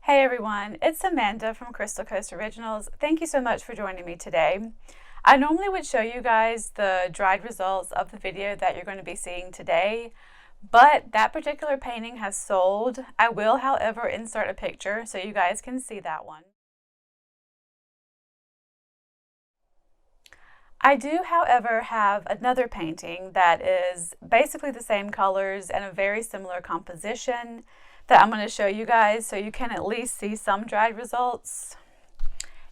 Hey everyone, it's Amanda from Crystal Coast Originals. Thank you so much for joining me today. I normally would show you guys the dried results of the video that you're going to be seeing today, but that particular painting has sold. I will, however, insert a picture so you guys can see that one. I do, however, have another painting that is basically the same colors and a very similar composition that I'm going to show you guys so you can at least see some dried results.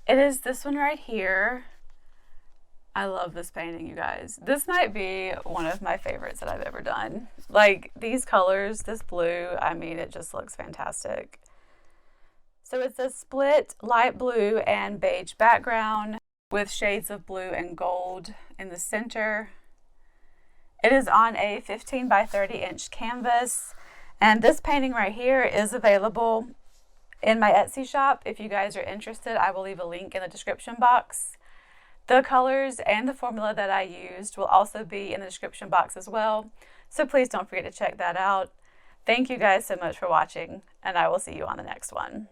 It is this one right here. I love this painting, you guys. This might be one of my favorites that I've ever done. Like these colors, this blue, I mean, it just looks fantastic. So it's a split light blue and beige background with shades of blue and gold in the center. It is on a 15 by 30 inch canvas, and this painting right here is available in my Etsy shop. If you guys are interested, I will leave a link in the description box. The colors and the formula that I used will also be in the description box as well, so please don't forget to check that out. Thank you guys so much for watching, and I will see you on the next one.